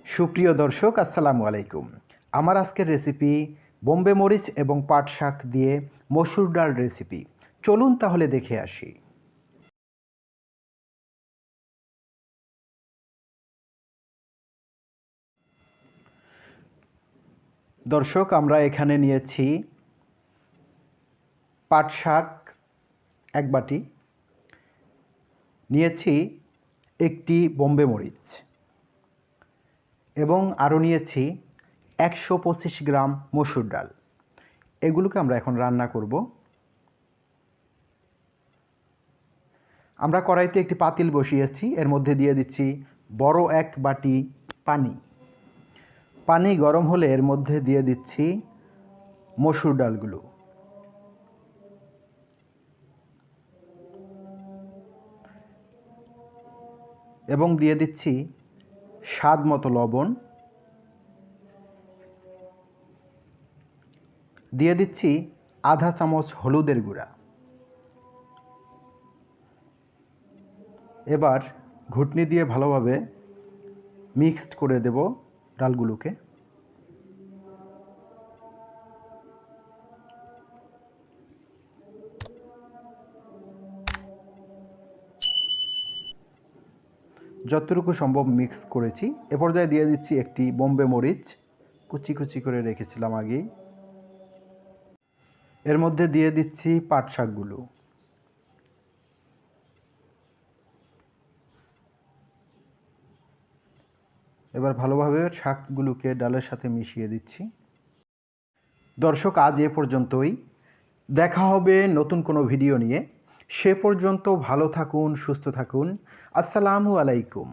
সুপ্রিয় দর্শক, আসসালামু আলাইকুম। আমার আজকের রেসিপি বোম্বে মরিচ এবং পাট শাক দিয়ে মসুর ডাল রেসিপি। চলুন তাহলে দেখে আসি। দর্শক, আমরা এখানে নিয়েছি পাট শাক 1 বাটি, নিয়েছি একটি বোম্বে মরিচ এবং আরও নিয়েছি 125 গ্রাম মসুর ডাল। এগুলোকে আমরা এখন রান্না করব। আমরা কড়াইতে একটি পাতিল বসিয়েছি, এর মধ্যে দিয়ে দিচ্ছি বড় 1 বাটি পানি। পানি গরম হলে এর মধ্যে দিয়ে দিচ্ছি মসুর ডালগুলো এবং দিয়ে দিচ্ছি স্বাদ মতো লবণ, দিয়ে দিচ্ছি আধা চামচ হলুদের গুঁড়া। এবার ঘুটনি দিয়ে ভালোভাবে মিক্সড করে দেব ডালগুলোকে। যতটুকু সম্ভব মিক্স করেছি। এ পর্যায়ে দিয়ে দিচ্ছি একটি বোম্বে মরিচ, কুচি কুচি করে রেখেছিলাম আগেই। এর মধ্যে দিয়ে দিচ্ছি পাট শাকগুলো। এবার ভালোভাবে শাকগুলোকে ডালের সাথে মিশিয়ে দিচ্ছি। দর্শক, আজ এ পর্যন্তই। দেখা হবে নতুন কোনো ভিডিও নিয়ে। সে পর্যন্ত ভালো থাকুন, সুস্থ থাকুন। আসসালামু আলাইকুম।